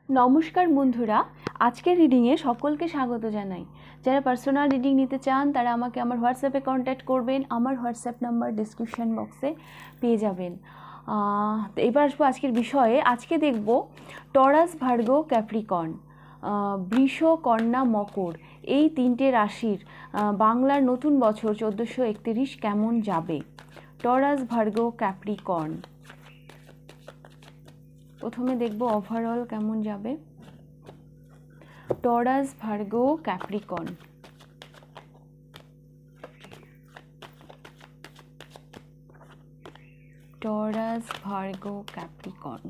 নমস্কার বন্ধুরা, আজকের রিডিংয়ে সকলকে স্বাগত জানাই। যারা পার্সোনাল রিডিং নিতে চান তারা আমাকে আমার হোয়াটসঅ্যাপে কন্ট্যাক্ট করবেন। আমার হোয়াটসঅ্যাপ নাম্বার ডিসক্রিপশান বক্সে পেয়ে যাবেন। তো এবার আসবো আজকের বিষয়ে। আজকে দেখব টরাস, ভার্গো, ক্যাপ্রিকর্ন, বৃষ, কন্যা, মকর, এই তিনটে রাশির বাংলার নতুন বছর 1431 কেমন যাবে। টরাস, ভার্গো, ক্যাপ্রিকর্ন, প্রথমে দেখব ওভারঅল কেমন যাবে। Taurus, Virgo, Capricorn. Taurus, Virgo, Capricorn,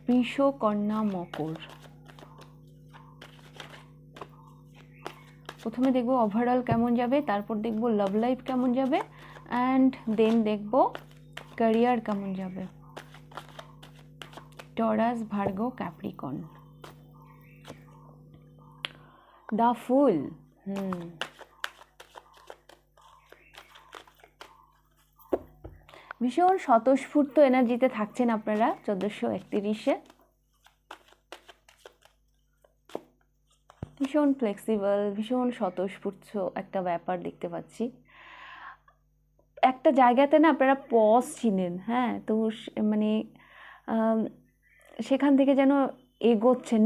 বৃষ, কন্যা, মকর। প্রথমে দেখব ওভারঅল কেমন যাবে, তারপর দেখব লাভ লাইফ কেমন যাবে, অ্যান্ড দেন দেখব ক্যারিয়ার কেমন যাবে। Taurus, Virgo, Capricorn. দ্য ফুল। ভীষণ স্বতঃস্ফূর্ত এনার্জিতে থাকছেন আপনারা 1431-এ। ভীষণ ফ্লেক্সিবল, ভীষণ স্বতঃস্ফূর্ত একটা ব্যাপার দেখতে পাচ্ছি। একটা জায়গাতে না আপনারা পজ ছিলেন, হ্যাঁ, তো মানে সেখান থেকে যেন এগোচ্ছেন,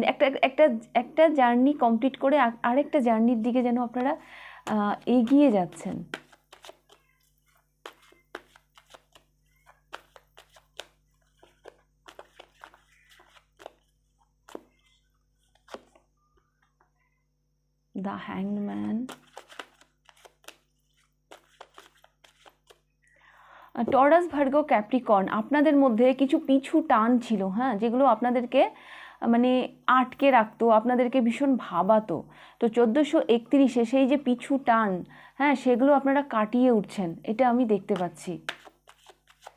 একটা জার্নি কমপ্লিট করে আরেকটা জার্নির দিকে যেন আপনারা এগিয়ে যাচ্ছেন। The hanged man. Taurus, Virgo, Capricorn, আপনাদের মধ্যে কিছু পিছু টান ছিল, হ্যাঁ, যেগুলো আপনাদেরকে মানে আটকে রাখতো, আপনাদেরকে ভীষণ ভাবাতো। তো 1431-এ সেই যে পিছু টান, হ্যাঁ, সেগুলো আপনারা কাটিয়ে উঠছেন, এটা আমি দেখতে পাচ্ছি।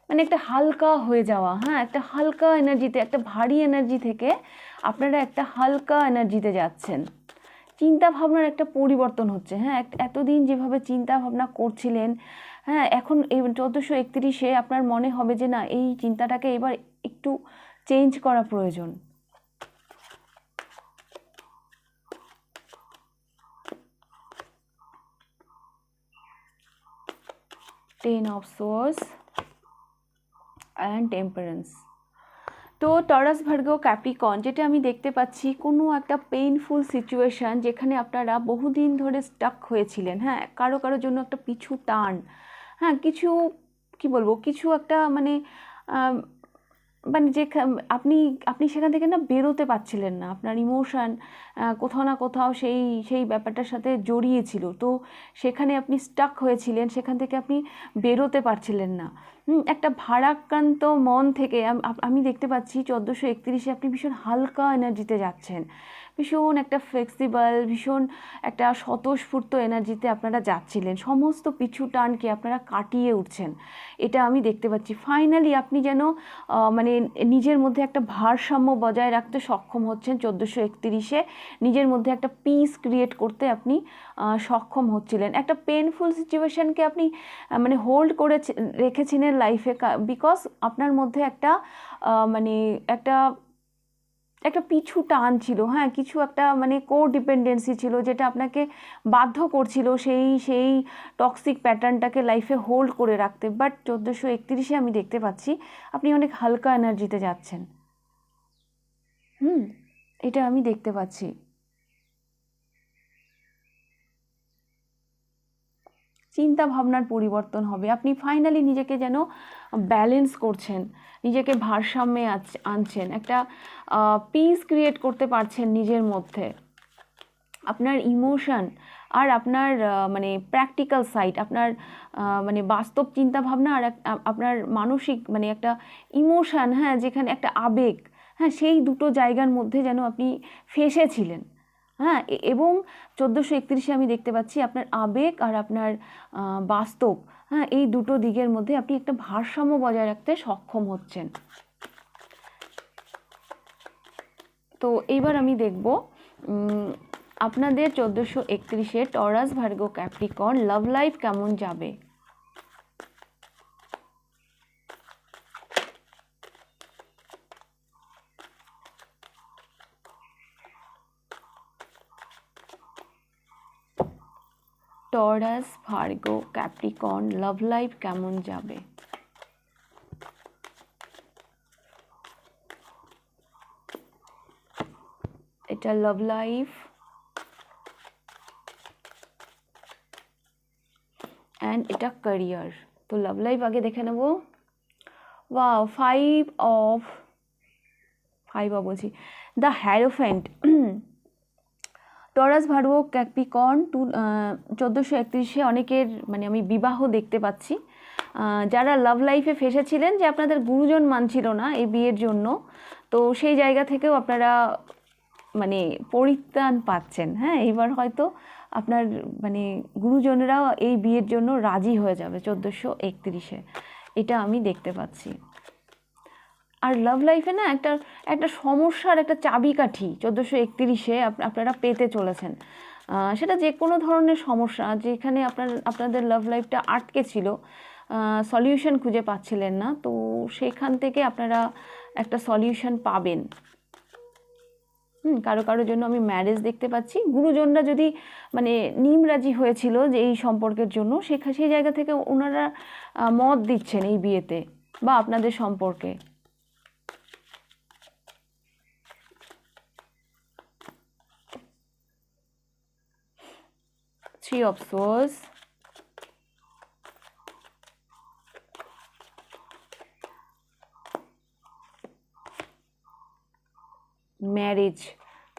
মানে একটা হালকা হয়ে যাওয়া, হ্যাঁ, একটা হালকা এনার্জিতে, একটা ভারী এনার্জি থেকে আপনারা একটা হালকা এনার্জিতে যাচ্ছেন। চিন্তা ভাবনার একটা পরিবর্তন হচ্ছে, হ্যাঁ, এতদিন যেভাবে চিন্তা ভাবনা করছিলেন, হ্যাঁ, এখন এই 1431-এ আপনার মনে হবে যে না, এই চিন্তাটাকে এবার একটু চেঞ্জ করা প্রয়োজন। Ten of swords and temperance. তো টরাস, ভার্গো, ক্যাপ্রিকর্ন, যেটা আমি দেখতে পাচ্ছি কোনো একটা পেইনফুল সিচুয়েশান যেখানে আপনারা বহুদিন ধরে স্টাক হয়েছিলেন, হ্যাঁ, কারো জন্য একটা পিছু টান, হ্যাঁ, কিছু কি বলবো, কিছু একটা মানে যে আপনি সেখান থেকে না বেরোতে পারছিলেন না, আপনার ইমোশান কোথাও না কোথাও সেই ব্যাপারটার সাথে জড়িয়ে ছিল, তো সেখানে আপনি স্টাক হয়েছিলেন, সেখান থেকে আপনি বেরোতে পারছিলেন না। একটা ভারাক্রান্ত মন থেকে আমি দেখতে পাচ্ছি 1431-এ আপনি ভীষণ হালকা এনার্জিতে যাচ্ছেন, ভীষণ একটা ফ্লেক্সিবল, ভীষণ একটা স্বতঃস্ফূর্ত এনার্জিতে আপনারা যাচ্ছিলেন, সমস্ত পিছু টানকে আপনারা কাটিয়ে উঠছেন, এটা আমি দেখতে পাচ্ছি। ফাইনালি আপনি যেন মানে নিজের মধ্যে একটা ভারসাম্য বজায় রাখতে সক্ষম হচ্ছেন 1431-এ, নিজের মধ্যে একটা পিস ক্রিয়েট করতে আপনি সক্ষম হচ্ছিলেন। একটা পেনফুল সিচুয়েশানকে আপনি মানে হোল্ড করে রেখেছিলেন লাইফে, বিকজ আপনার মধ্যে একটা মানে একটা পিছু টান ছিল, হ্যাঁ, কিছু একটা মানে কোডিপেন্ডেন্সি ছিল যেটা আপনাকে বাধ্য করছিল সেই টক্সিক প্যাটার্নটাকে লাইফে হোল্ড করে রাখতে। বাট 1431-এ আমি দেখতে পাচ্ছি আপনি অনেক হালকা এনার্জিতে যাচ্ছেন। এটা আমি দেখতে পাচ্ছি। চিন্তা ভাবনার পরিবর্তন হবে, আপনি ফাইনালি নিজেকে যেন ব্যালেন্স করছেন, নিজেকে ভারসাম্যে আনছেন, একটা পিস ক্রিয়েট করতে পারছেন নিজের মধ্যে। আপনার ইমোশন আর আপনার মানে প্র্যাকটিক্যাল সাইড, আপনার মানে বাস্তব চিন্তা ভাবনা আর আপনার মানসিক মানে একটা ইমোশন, হ্যাঁ, যেখানে একটা আবেগ, হ্যাঁ, সেই দুটো জায়গার মধ্যে যেন আপনি ফেঁসেছিলেন, হ্যাঁ, এবং 1431-এ আমি দেখতে পাচ্ছি আপনার আবেগ আর আপনার বাস্তব, হ্যাঁ, এই দুটো দিকের মধ্যে আপনি একটা ভারসাম্য বজায় রাখতে সক্ষম হচ্ছেন। তো এইবার আমি দেখব আপনাদের 1431-এ Taurus, Virgo, Capricorn love life কেমন যাবে। Taurus, Virgo, Capricorn, love life কেমন যাবে? এটা লাভ লাইফ অ্যান্ড এটা ক্যারিয়ার। তো লাভ লাইফ আগে দেখে নেব। ওয়াও, ফাইভ অফ বলছি, the hierophant. Taurus, Virgo, Capricorn 1431-এ অনেকের মানে আমি বিবাহ দেখতে পাচ্ছি। যারা লাভ লাইফে ফেসেছিলেন যে আপনাদের গুরুজন মানছিল না এই বিয়ের জন্য, তো সেই জায়গা থেকেও আপনারা মানে পরিত্রাণ পাচ্ছেন। হ্যাঁ, এবার হয়তো আপনার মানে গুরুজনেরাও এই বিয়ের জন্য রাজি হয়ে যাবে 1431-এ, এটা আমি দেখতে পাচ্ছি। আর লাভ লাইফে না একটা একটা সমস্যার একটা চাবিকাঠি 1431-এ আপনারা পেতে চলেছেন। সেটা যে কোনো ধরনের সমস্যা, যেখানে আপনাদের লাভ লাইফটা আটকে ছিল, সলিউশন খুঁজে পাচ্ছিলেন না, তো সেখান থেকে আপনারা একটা সলিউশন পাবেন। কারোর জন্য আমি ম্যারেজ দেখতে পাচ্ছি। গুরুজনরা যদি মানে নিমরাজি হয়েছিল যে এই সম্পর্কের জন্য, সেই জায়গা থেকে ওনারা মত দিচ্ছেন এই বিয়েতে বা আপনাদের সম্পর্কে। Three of Swords, ম্যারেজ,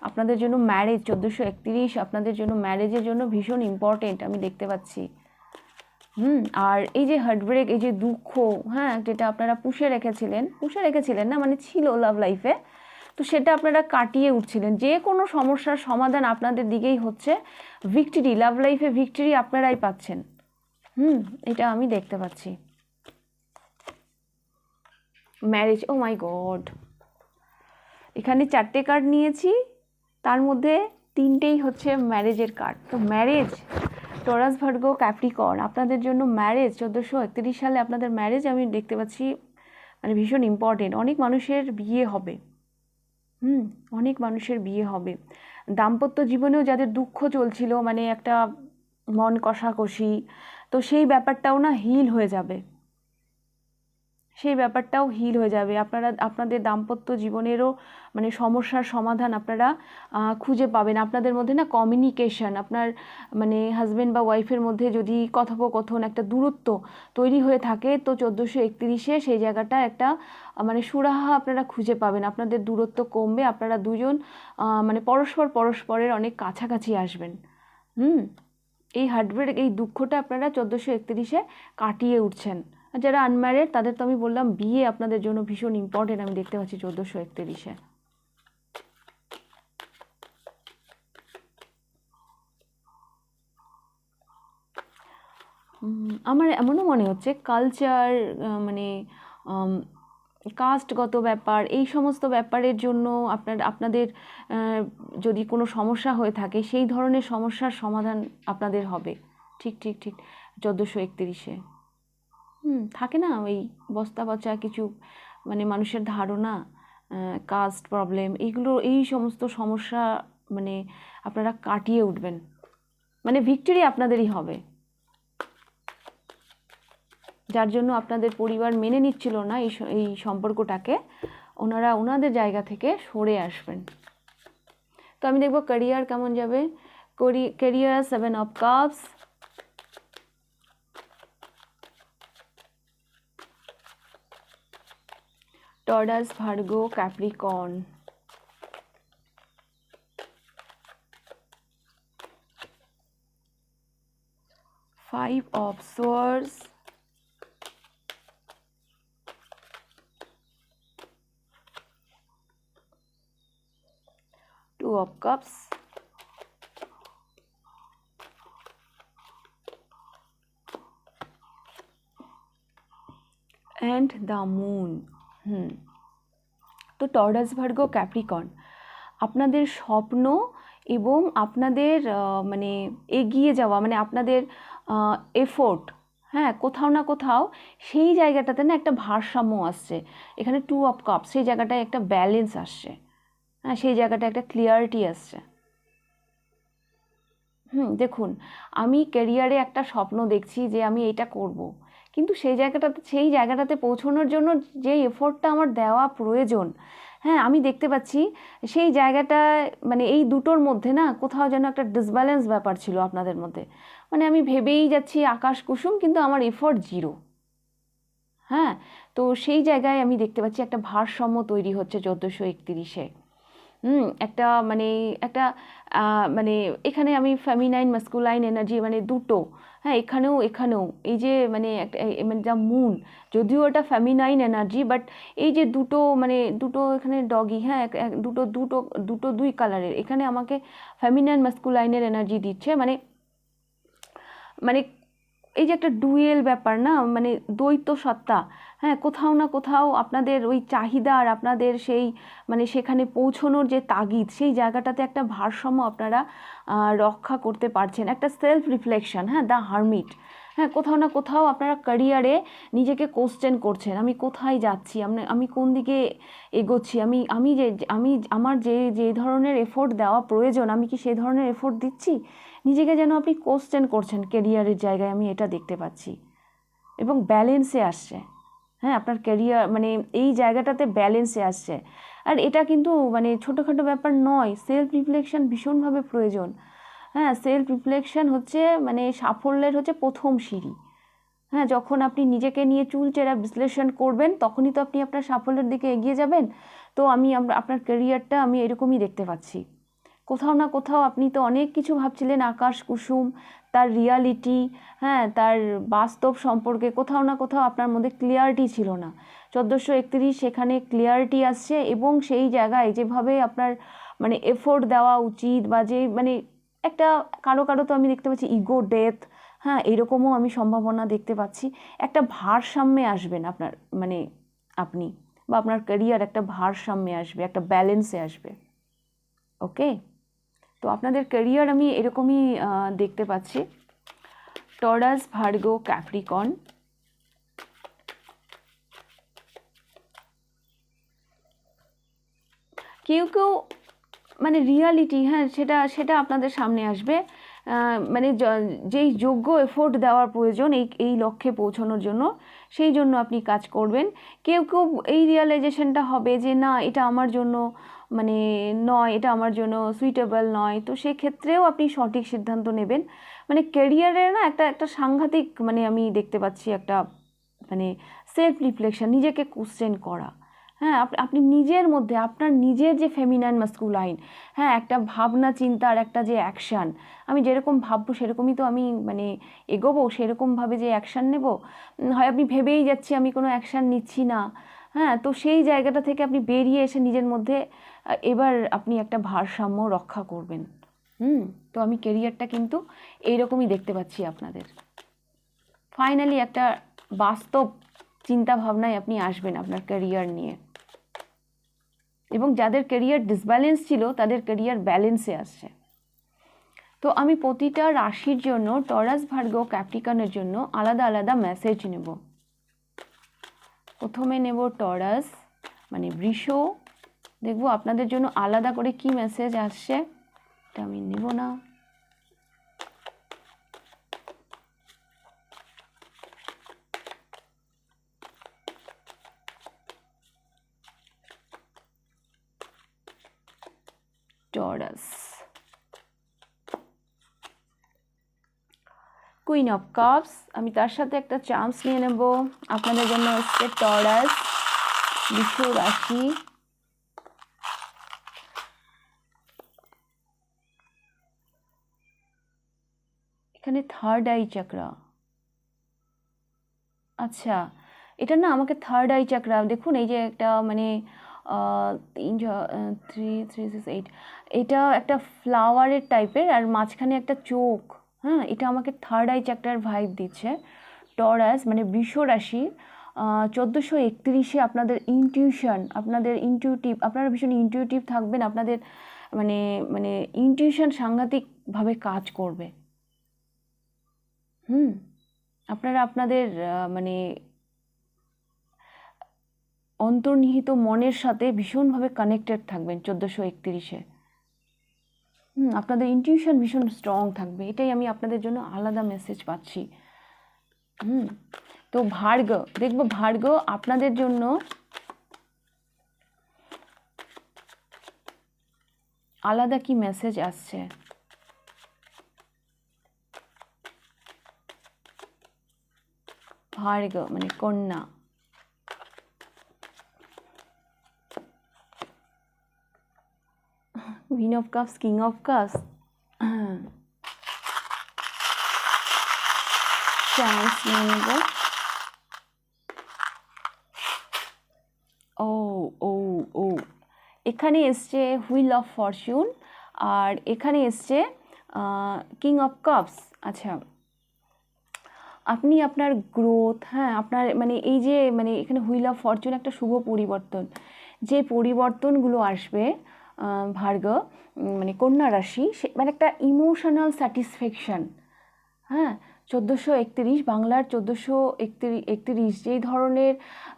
আপনাদের জন্য ম্যারেজ 1431 আপনাদের জন্য ম্যারেজের জন্য ভীষণ ইম্পর্টেন্ট আমি দেখতে পাচ্ছি। আর এই যে হার্টব্রেক, এই যে দুঃখ, হ্যাঁ, যেটা আপনারা পুষে রেখেছিলেন না, মানে ছিল লাভ লাইফে, তো সেটা আপনারা কাটিয়ে উঠছিলেন। যে কোনো সমস্যার সমাধান আপনাদের দিকেই হচ্ছে। ভিক্টরি, লাভ লাইফে ভিক্টরি আপনারাই পাচ্ছেন। এটা আমি দেখতে পাচ্ছি। ম্যারেজ, ও মাই গড, এখানে 4টে কার্ড নিয়েছি, তার মধ্যে 3টেই হচ্ছে ম্যারেজের কার্ড। তো ম্যারেজ, টরাস, ভার্গো, ক্যাপ্রিকর্ন, আপনাদের জন্য ম্যারেজ 1431 সালে আপনাদের ম্যারেজ আমি দেখতে পাচ্ছি, মানে ভীষণ ইম্পর্টেন্ট। অনেক মানুষের বিয়ে হবে, অনেক মানুষের বিয়ে হবে। দাম্পত্য জীবনেও যাদের দুঃখ চলছিল, মানে একটা মন কষাকষি, তো সেই ব্যাপারটাও না হিল হয়ে যাবে, আপনাদের দাম্পত্য জীবনেরও মানে সমস্যার সমাধান আপনারা খুঁজে পাবেন। আপনাদের মধ্যে না কমিউনিকেশন, আপনার মানে হাজব্যান্ড বা ওয়াইফের মধ্যে যদি কথোপকথন, একটা দূরত্ব তৈরি হয়ে থাকে, তো 1431-এ সেই জায়গাটা একটা মানে সুরাহা আপনারা খুঁজে পাবেন। আপনাদের দূরত্ব কমবে, আপনারা দুজন মানে পরস্পরের অনেক কাছাকাছি আসবেন। এই হার্টব্রেক, এই দুঃখটা আপনারা 1431-এ কাটিয়ে উঠছেন। যারা আনম্যারিড তাদের তো আমি বললাম বিয়ে আপনাদের জন্য ভীষণ ইম্পর্টেন্ট আমি দেখতে পাচ্ছি 1431-এ। আমার এমনও মনে হচ্ছে কালচার, মানে কাস্টগত ব্যাপার, এই সমস্ত ব্যাপারের জন্য আপনাদের যদি কোনো সমস্যা হয়ে থাকে, সেই ধরনের সমস্যার সমাধান আপনাদের হবে। ঠিক 1431-এ থাকে না ওই বস্তা পচা কিছু মানে মানুষের ধারণা, কাস্ট প্রবলেম, এই সমস্ত সমস্যা মানে আপনারা কাটিয়ে উঠবেন, মানে ভিক্টরি আপনাদেরই হবে। যার জন্য আপনাদের পরিবার মেনে নিচ্ছিল না এই সম্পর্কটাকে, ওনারা ওনাদের জায়গা থেকে সরে আসবেন। তো আমি দেখব ক্যারিয়ার কেমন যাবে। Career 7 of cups, Taurus, Virgo, Capricorn, Five of Swords, Two of Cups, and the Moon. তো টরাস, ভার্গো, ক্যাপ্রিকর্ন, আপনাদের স্বপ্ন এবং আপনাদের মানে এগিয়ে যাওয়া, মানে আপনাদের এফোর্ট, হ্যাঁ, কোথাও না কোথাও সেই জায়গাটাতে না একটা ভারসাম্য আসছে। এখানে 2 অফ কাপস, সেই জায়গাটায় একটা ব্যালেন্স আসছে, হ্যাঁ, সেই জায়গাটায় একটা ক্লিয়ারিটি আসছে। দেখুন, আমি ক্যারিয়ারে একটা স্বপ্ন দেখছি যে আমি এটা করব, কিন্তু সেই জায়গাটাতে পৌঁছানোর জন্য যে এফোর্টটা আমার দেওয়া প্রয়োজন, হ্যাঁ আমি দেখতে পাচ্ছি সেই জায়গাটায় মানে এই দুটোর মধ্যে না কোথাও যেন একটা ডিসব্যালেন্স ব্যাপার ছিল আপনাদের মধ্যে। মানে আমি ভেবেই যাচ্ছি আকাশ কুসুম, কিন্তু আমার এফোর্ট জিরো। হ্যাঁ, তো সেই জায়গায় আমি দেখতে পাচ্ছি একটা ভারসাম্য তৈরি হচ্ছে 1431-এ। একটা মানে একটা মানে এখানে আমি ফেমিনাইন মাস্কুলাইন এনার্জি মানে দুটো, হ্যাঁ এখানেও এই যে মানে একটা মানে যা মুন, যদিও এটা ফেমিনাইন এনার্জি, বাট এই যে দুটো মানে দুটো এখানে ডগি, হ্যাঁ দুটো দুটো দুটো দুই কালারের, এখানে আমাকে ফেমিনাইন মাস্কুলাইনের এনার্জি দিচ্ছে। মানে মানে এই যে একটা ডুয়েল ব্যাপার না, মানে দ্বৈত সত্তা, হ্যাঁ কোথাও না কোথাও আপনাদের ওই চাহিদা আর আপনাদের সেই মানে সেখানে পৌঁছনোর যে তাগিদ, সেই জায়গাটাতে একটা ভারসাম্য আপনারা রক্ষা করতে পারছেন। একটা সেলফ রিফ্লেকশন, হ্যাঁ দ্য হারমিট, হ্যাঁ কোথাও না কোথাও আপনারা ক্যারিয়ারে নিজেকে কোশ্চেন করছেন, আমি কোথায় যাচ্ছি, আমি কোন দিকে এগোচ্ছি, আমি আমার যে ধরনের এফোর্ট দেওয়া প্রয়োজন আমি কি সেই ধরনের এফোর্ট দিচ্ছি, নিজেকে যেন আপনি কোশ্চেন করছেন ক্যারিয়ারের জায়গায়, আমি এটা দেখতে পাচ্ছি। এবং ব্যালেন্সে আসছে, হ্যাঁ আপনার ক্যারিয়ার মানে এই জায়গাটাতে ব্যালেন্সে আসছে। আর এটা কিন্তু মানে ছোটোখাটো ব্যাপার নয়, সেলফ রিফ্লেকশন ভীষণভাবে প্রয়োজন। হ্যাঁ সেলফ রিফ্লেকশন হচ্ছে মানে সাফল্যের হচ্ছে প্রথম সিঁড়ি। হ্যাঁ যখন আপনি নিজেকে নিয়ে চুলচেরা বিশ্লেষণ করবেন তখনই তো আপনি আপনার সাফল্যের দিকে এগিয়ে যাবেন। তো আপনার ক্যারিয়ারটা আমি এরকমই দেখতে পাচ্ছি। কোথাও না কোথাও আপনি তো অনেক কিছু ভাবছিলেন আকাশ কুসুম, তার রিয়ালিটি, হ্যাঁ তার বাস্তব সম্পর্কে কোথাও না কোথাও আপনার মধ্যে ক্লিয়ারিটি ছিল না। 1431 সেখানে ক্লিয়ারিটি আসছে, এবং সেই জায়গায় যেভাবে আপনার মানে এফোর্ট দেওয়া উচিত, বা যে মানে একটা কারো তো আমি দেখতে পাচ্ছি ইগো ডেথ, হ্যাঁ এরকমও আমি সম্ভাবনা দেখতে পাচ্ছি। একটা ভারসাম্যে আসবেন আপনার মানে আপনি বা আপনার ক্যারিয়ার একটা ভারসাম্যে আসবে, একটা ব্যালেন্সে আসবে। ওকে, তো আপনাদের ক্যারিয়ার আমি এরকমই দেখতে পাচ্ছি। টরাস, ভার্গো, ক্যাপ্রিকন, কেউ মানে রিয়ালিটি, হ্যাঁ সেটা আপনাদের সামনে আসবে। মানে যেই যোগ্য এফোর্ট দেওয়ার প্রয়োজন এই লক্ষ্যে পৌঁছানোর জন্য, সেই জন্য আপনি কাজ করবেন। কেউ এই রিয়ালাইজেশনটা হবে যে না এটা আমার জন্য মানে নয়, এটা আমার জন্য সুইটেবল নয়, তো সেক্ষেত্রেও আপনি সঠিক সিদ্ধান্ত নেবেন। মানে ক্যারিয়ারে না একটা সাংঘাতিক মানে আমি দেখতে পাচ্ছি একটা মানে সেলফ রিফ্লেকশন, নিজেকে কোশ্চেন করা। হ্যাঁ আপনি নিজের মধ্যে আপনার নিজের যে ফেমিনাইন মাস্কুলাইন, হ্যাঁ একটা ভাবনা চিন্তার একটা যে অ্যাকশান, আমি যেরকম ভাববো সেরকমই তো আমি মানে এগোবো, সেরকমভাবে যে অ্যাকশান নেব। হয় আপনি ভেবেই যাচ্ছি আমি কোনো অ্যাকশান নিচ্ছি না, হ্যাঁ তো সেই জায়গাটা থেকে আপনি বেরিয়ে এসে নিজের মধ্যে এবার আপনি একটা ভারসাম্য রক্ষা করবেন। তো আমি কেরিয়ারটা কিন্তু এইরকমই দেখতে পাচ্ছি আপনাদের। ফাইনালি একটা বাস্তব চিন্তা ভাবনায় আপনি আসবেন আপনার ক্যারিয়ার নিয়ে, এবং যাদের ক্যারিয়ার ডিসব্যালেন্স ছিল তাদের ক্যারিয়ার ব্যালেন্সে আসছে। তো আমি প্রতিটা রাশির জন্য টরাস, ভার্গো, ক্যাপ্রিকনের জন্য আলাদা আলাদা মেসেজ নেব। প্রথমে নেব টরাস মানে বৃষ, দেখব আপনাদের জন্য আলাদা করে কি মেসেজ আসছে। এটা আমি নেব না। টরাস, কুইন অফ কাপস, আমি তার সাথে একটা চান্স নিয়ে নেব। আপনাদের জন্য হচ্ছে টরাস, বৃষ রাশি, এখানে থার্ড আই চাকরা। আচ্ছা, এটা না আমাকে থার্ড আই চাকরা, দেখুন এই যে একটা মানে 3 3 6 8, এটা একটা ফ্লাওয়ারের টাইপের আর মাঝখানে একটা চোখ, হ্যাঁ এটা আমাকে থার্ড আই চাকরার ভাইব দিচ্ছে। টরাস মানে বৃষ রাশি, 1431-এ আপনাদের ইনটিউশন, আপনাদের ইনটিউটিভ, আপনারা ভীষণ ইনটিউটিভ থাকবেন, আপনাদের মানে মানে ইনটিউশন সাংঘাতিকভাবে কাজ করবে। আপনারা আপনাদের মানে অন্তর্নিহিত মনের সাথে ভীষণভাবে কানেক্টেড থাকবেন 1431-এ। আপনাদের ইনটিউশন ভীষণ স্ট্রং থাকবে, এটাই আমি আপনাদের জন্য আলাদা মেসেজ পাচ্ছি। তো ভার্গ, দেখবো ভার্গ আপনাদের জন্য আলাদা কি মেসেজ আসছে। ভার্গ মানে কন্যা, queen of cups, king of cups, chance নিয়ে নেব। ও ও ও এখানে এসছে হুইল অফ ফরচুন, আর এখানে এসছে কিং অফ কাপস। আচ্ছা, আপনি আপনার গ্রোথ, হ্যাঁ আপনার মানে এই যে মানে এখানে হুইল অফ ফরচুন একটা শুভ পরিবর্তন, যে পরিবর্তনগুলো আসবে ভার্গ মানে কন্যা রাশি, সে মানে একটা ইমোশনাল স্যাটিসফ্যাকশান। হ্যাঁ, 1431 বাংলার 1431 যেই ধরনের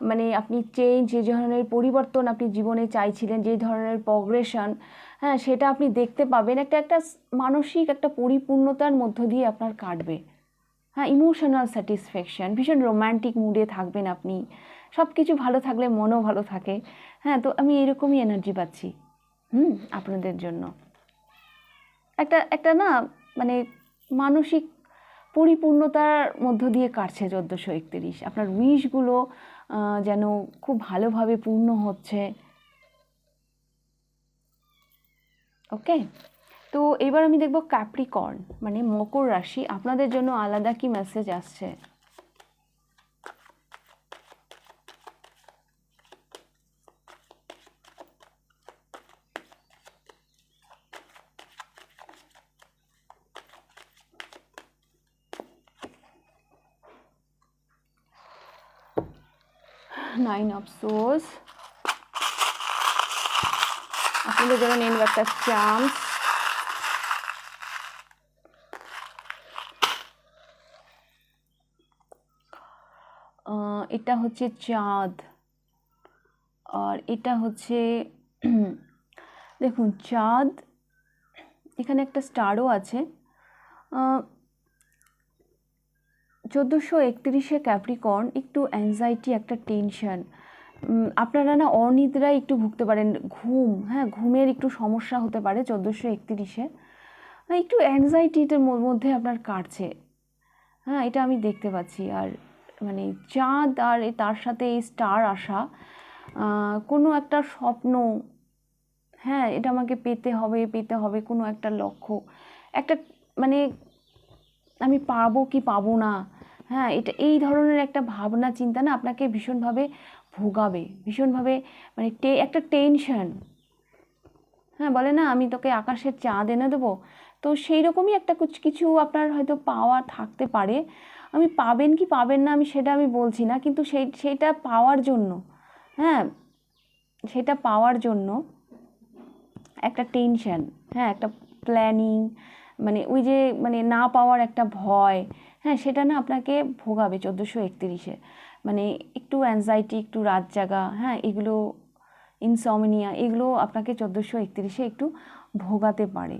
মানে আপনি চেঞ্জ, যে ধরনের পরিবর্তন আপনি জীবনে চাইছিলেন, যেই ধরনের প্রগ্রেশন, হ্যাঁ সেটা আপনি দেখতে পাবেন। একটা মানসিক একটা পরিপূর্ণতার মধ্য দিয়ে আপনার কাটবে। হ্যাঁ, ইমোশনাল স্যাটিসফ্যাকশান, ভীষণ রোম্যান্টিক মুডে থাকবেন আপনি। সব কিছু ভালো থাকলে মনও ভালো থাকে। হ্যাঁ, তো আমি এরকমই এনার্জি পাচ্ছি আপনাদের জন্য। একটা না মানে মানসিক পরিপূর্ণতার মধ্য দিয়ে কাটছে 1431। আপনার উইশগুলো যেন খুব ভালোভাবে পূর্ণ হচ্ছে। ওকে, তো এবার আমি দেখব ক্যাপ্রিকর্ন মানে মকর রাশি, আপনাদের জন্য আলাদা কি মেসেজ আসছে। নাইন অফ সোর্স, আপনাদের জন্য নেন একটা চান্স। এটা হচ্ছে চাঁদ, আর এটা হচ্ছে দেখুন চাঁদ, এখানে একটা স্টারও আছে। 1431 ক্যাপ্রিকর্ন একটু অ্যাংজাইটি, একটা টেনশন, আপনারা না অনিদ্রায় একটু ভুগতে পারেন, ঘুম, হ্যাঁ ঘুমের একটু সমস্যা হতে পারে 1431। একটু অ্যাংজাইটির মধ্যে আপনার কাটছে, হ্যাঁ এটা আমি দেখতে পাচ্ছি। আর মানে চাঁদ আর তার সাথে এই স্টার আসা, কোনো একটা স্বপ্ন, হ্যাঁ এটা আমাকে পেতে হবে কোনো একটা লক্ষ্য, একটা মানে আমি পাবো কি পাবো না, হ্যাঁ এটা এই ধরনের একটা ভাবনা চিন্তা না আপনাকে ভীষণভাবে ভোগাবে, ভীষণভাবে মানে একটা টেনশন। হ্যাঁ বলে না আমি তোকে আকাশের চাঁদ এনে দেবো, তো সেই রকমই একটা কিছু আপনার হয়তো পাওয়া থাকতে পারে। আমি পাবেন কি পাবেন না আমি সেটা আমি বলছি না, কিন্তু সেইটা পাওয়ার জন্য, হ্যাঁ সেটা পাওয়ার জন্য একটা টেনশন, হ্যাঁ একটা প্ল্যানিং, মানে ওই যে মানে না পাওয়ার একটা ভয়, হ্যাঁ সেটা না আপনাকে ভোগাবে 1431। মানে একটু অ্যাংজাইটি, একটু রাত জাগা, হ্যাঁ এগুলো ইনসমনিয়া, এগুলো আপনাকে 1431 একটু ভোগাতে পারে।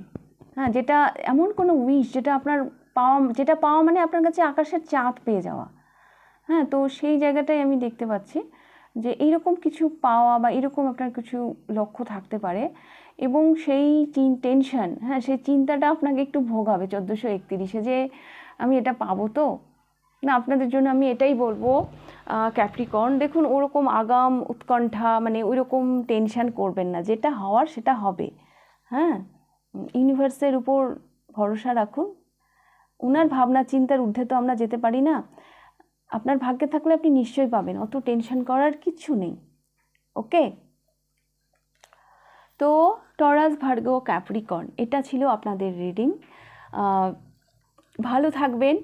হ্যাঁ, যেটা এমন কোনো উইশ যেটা আপনার পাওয়া মানে আপনার কাছে আকাশের চাঁদ পেয়ে যাওয়া। হ্যাঁ, তো সেই জায়গাটাই আমি দেখতে পাচ্ছি যে এইরকম কিছু পাওয়া বা এরকম আপনার কিছু লক্ষ্য থাকতে পারে, এবং সেই টেনশন, হ্যাঁ সেই চিন্তাটা আপনাকে একটু ভোগাবে 1431 যে আমি এটা পাবো তো না। আপনাদের জন্য আমি এটাই বলবো ক্যাপ্রিকর্ন, দেখুন ওরকম আগাম উৎকণ্ঠা মানে ওইরকম টেনশন করবেন না, যেটা হওয়ার সেটা হবে। হ্যাঁ, ইউনিভার্সের উপর ভরসা রাখুন, ওনার ভাবনা চিন্তার ঊর্ধ্বে তো আমরা যেতে পারি না। আপনার ভাগ্যে থাকলে আপনি নিশ্চয়ই পাবেন, অত টেনশন করার কিছু নেই। ওকে, তো টরাস, ভার্গ, ক্যাপ্রিকর্ন এটা ছিল আপনাদের রিডিং। ভালো থাকবেন,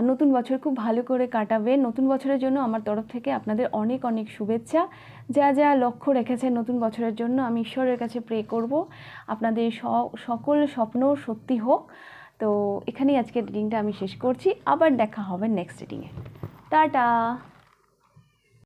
নতুন বছর খুব ভালো করে কাটাবেন। নতুন বছরের জন্য আমার তরফ থেকে আপনাদের অনেক অনেক শুভেচ্ছা। যা যা লক্ষ্য রেখেছেন নতুন বছরের জন্য আমি ঈশ্বরের কাছে প্রে করব আপনাদের সকল স্বপ্ন সত্যি হোক। তো এখানেই আজকের রিডিংটা আমি শেষ করছি, আবার দেখা হবে নেক্সট রিডিংয়ে। টাটা।